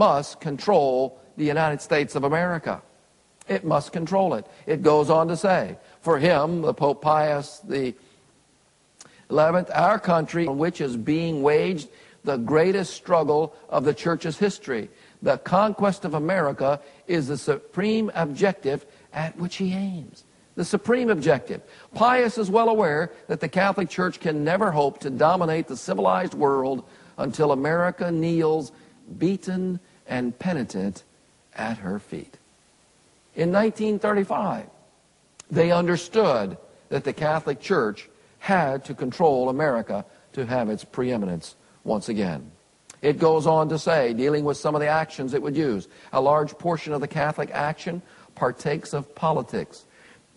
must control the United States of America. It must control it. It goes on to say, for him, the Pope Pius the 11th, our country, on which is being waged the greatest struggle of the Church's history. The conquest of America is the supreme objective at which he aims. The supreme objective. Pius is well aware that the Catholic Church can never hope to dominate the civilized world until America kneels beaten and penitent at her feet. In 1935, they understood that the Catholic Church had to control America to have its preeminence once again. It goes on to say, dealing with some of the actions it would use, a large portion of the Catholic action partakes of politics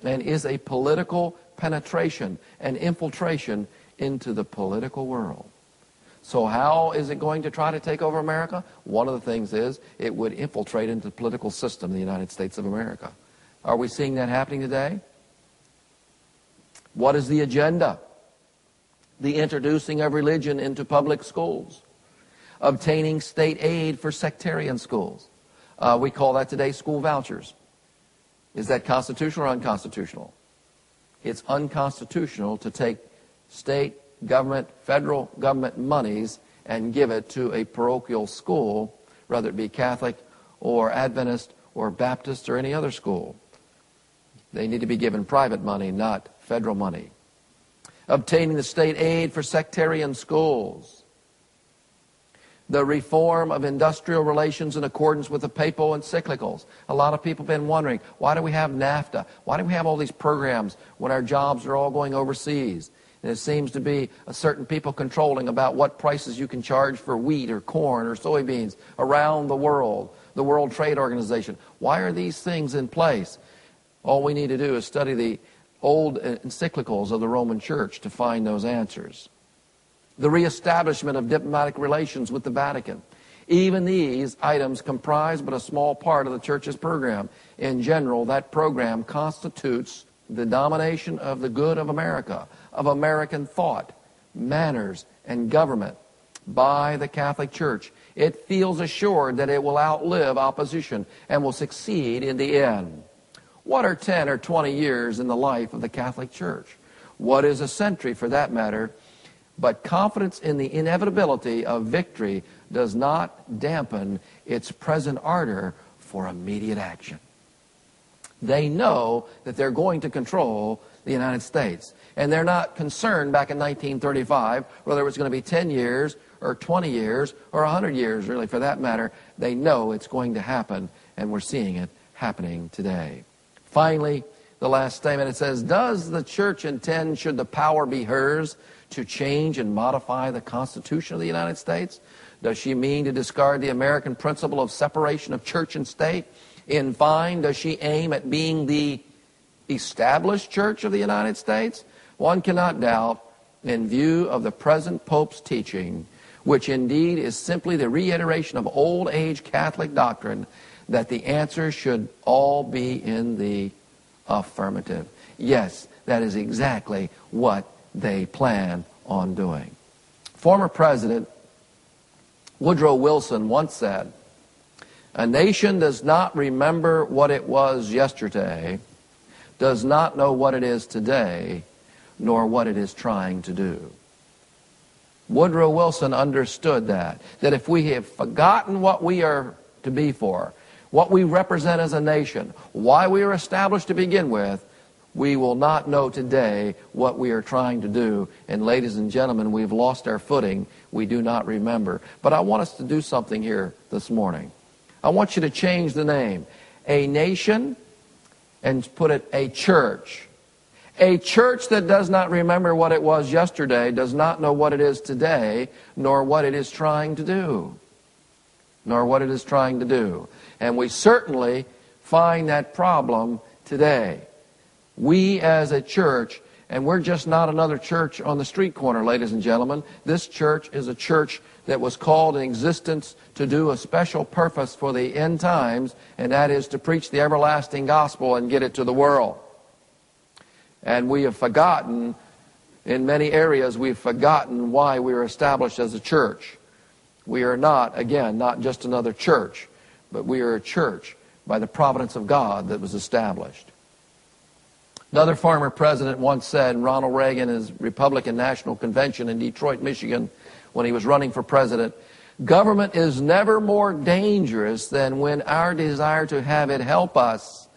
and is a political penetration and infiltration into the political world. So how is it going to try to take over America? One of the things is it would infiltrate into the political system of the United States of America. Are we seeing that happening today? What is the agenda? The introducing of religion into public schools. Obtaining state aid for sectarian schools. We call that today school vouchers. Is that constitutional or unconstitutional? It's unconstitutional to take state government, federal government monies and give it to a parochial school, whether it be Catholic or Adventist or Baptist or any other school. They need to be given private money, not federal money. Obtaining the state aid for sectarian schools. The reform of industrial relations in accordance with the papal encyclicals. A lot of people have been wondering, why do we have NAFTA? Why do we have all these programs when our jobs are all going overseas? And it seems to be a certain people controlling about what prices you can charge for wheat or corn or soybeans around the world. The World Trade Organization. Why are these things in place? All we need to do is study the old encyclicals of the Roman Church to find those answers. The reestablishment of diplomatic relations with the Vatican. Even these items comprise but a small part of the Church's program. In general, that program constitutes the domination of the good of America, of American thought, manners, and government by the Catholic Church. It feels assured that it will outlive opposition and will succeed in the end. What are 10 or 20 years in the life of the Catholic Church? What is a century, for that matter? But confidence in the inevitability of victory does not dampen its present ardor for immediate action. They know that they're going to control the United States. And they're not concerned back in 1935 whether it was going to be 10 years or 20 years or 100 years, really, for that matter. They know it's going to happen, and we're seeing it happening today. Finally, the last statement, it says, does the Church intend, should the power be hers, to change and modify the Constitution of the United States? Does she mean to discard the American principle of separation of church and state? In fine, does she aim at being the established church of the United States? One cannot doubt, in view of the present Pope's teaching, which indeed is simply the reiteration of old age Catholic doctrine, that the answer should all be in the affirmative. Yes, that is exactly what they plan on doing. Former President Woodrow Wilson once said, "A nation does not remember what it was yesterday, does not know what it is today, nor what it is trying to do." Woodrow Wilson understood that if we have forgotten what we are to be for, what we represent as a nation, why we were established to begin with, we will not know today what we are trying to do. And ladies and gentlemen, we've lost our footing. We do not remember. But I want us to do something here this morning. I want you to change the name. A nation, and put it a church. A church that does not remember what it was yesterday does not know what it is today, nor what it is trying to do. Nor what it is trying to do. And we certainly find that problem today. We as a church, and we're just not another church on the street corner, ladies and gentlemen. This church is a church that was called in existence to do a special purpose for the end times, and that is to preach the everlasting gospel and get it to the world. And we have forgotten, in many areas, we've forgotten why we were established as a church. We are not, again, not just another church, but we are a church by the providence of God that was established. Another former president once said, Ronald Reagan, in his Republican National Convention in Detroit, Michigan, when he was running for president, government is never more dangerous than when our desire to have it help us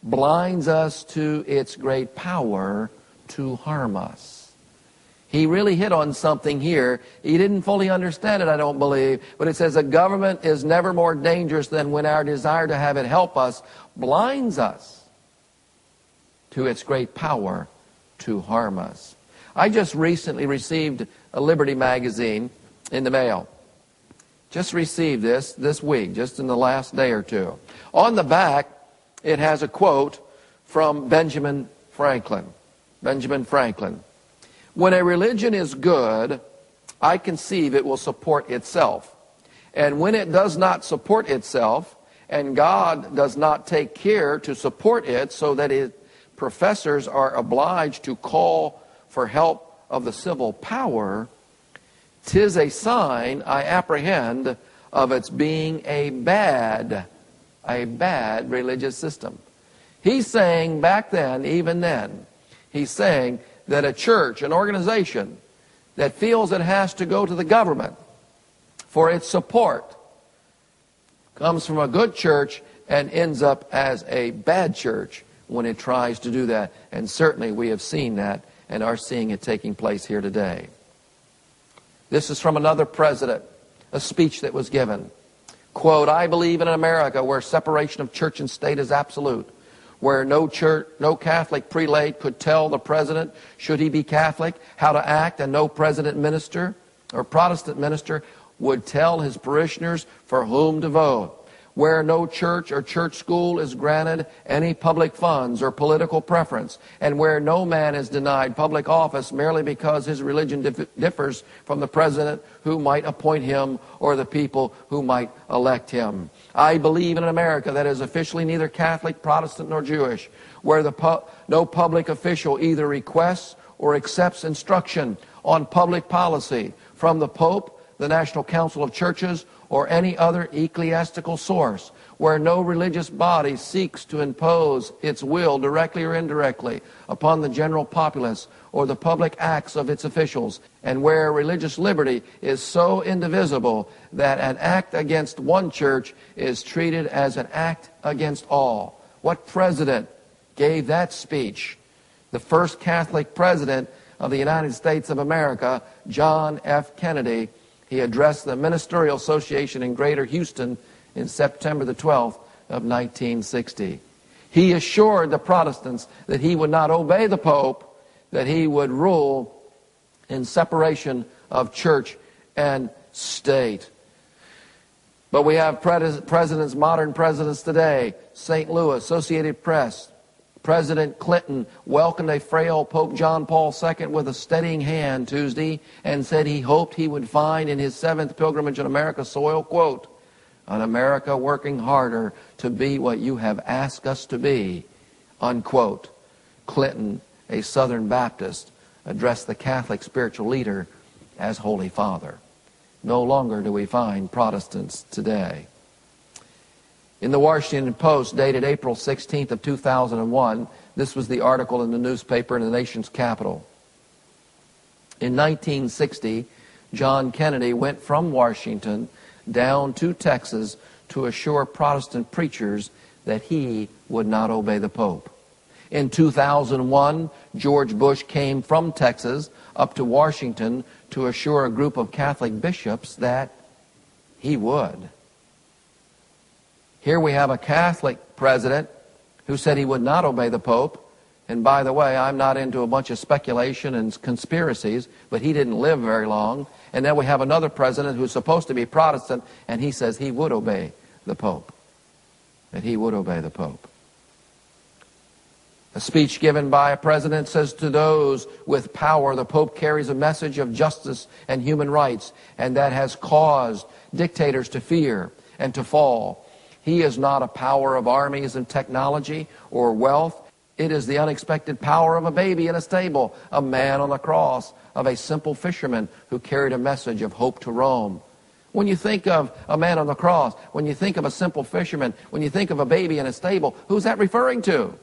blinds us to its great power to harm us. He really hit on something here. He didn't fully understand it, I don't believe, but it says a government is never more dangerous than when our desire to have it help us blinds us to its great power to harm us. I just recently received a Liberty magazine in the mail. Just received this week, just in the last day or two. On the back, it has a quote from Benjamin Franklin. Benjamin Franklin. When a religion is good, I conceive it will support itself. And when it does not support itself, and God does not take care to support it so that its professors are obliged to call for help of the civil power, 'tis a sign, I apprehend, of its being a bad religious system. He's saying back then, even then, he's saying that a church, an organization that feels it has to go to the government for its support comes from a good church and ends up as a bad church when it tries to do that. And certainly we have seen that and are seeing it taking place here today. This is from another president, a speech that was given. Quote, I believe in an America where separation of church and state is absolute, where no Catholic prelate could tell the president, should he be Catholic, how to act, and no president minister or Protestant minister would tell his parishioners for whom to vote, where no church or church school is granted any public funds or political preference, and where no man is denied public office merely because his religion differs from the president who might appoint him or the people who might elect him. I believe in an America that is officially neither Catholic, Protestant, nor Jewish, where no public official either requests or accepts instruction on public policy from the Pope, the National Council of Churches, or any other ecclesiastical source, where no religious body seeks to impose its will directly or indirectly upon the general populace or the public acts of its officials, and where religious liberty is so indivisible that an act against one church is treated as an act against all. What president gave that speech? The first Catholic president of the United States of America, John F. Kennedy. He addressed the Ministerial Association in Greater Houston in September the 12th of 1960. He assured the Protestants that he would not obey the Pope, that he would rule in separation of church and state. But we have presidents, modern presidents today. St. Louis, Associated Press. President Clinton welcomed a frail Pope John Paul II with a steadying hand Tuesday and said he hoped he would find in his 7th pilgrimage on America's soil, quote, an America working harder to be what you have asked us to be, unquote. Clinton, a Southern Baptist, addressed the Catholic spiritual leader as Holy Father. No longer do we find Protestants today. In the Washington Post, dated April 16th of 2001, this was the article in the newspaper in the nation's capital. In 1960, John Kennedy went from Washington down to Texas to assure Protestant preachers that he would not obey the Pope. In 2001, George Bush came from Texas up to Washington to assure a group of Catholic bishops that he would. Here we have a Catholic president who said he would not obey the Pope. And by the way, I'm not into a bunch of speculation and conspiracies, but he didn't live very long. And then we have another president who's supposed to be Protestant, and he says he would obey the Pope. That he would obey the Pope. A speech given by a president says to those with power, the Pope carries a message of justice and human rights, and that has caused dictators to fear and to fall. He is not a power of armies and technology or wealth. It is the unexpected power of a baby in a stable, a man on the cross, of a simple fisherman who carried a message of hope to Rome. When you think of a man on the cross, when you think of a simple fisherman, when you think of a baby in a stable, who's that referring to?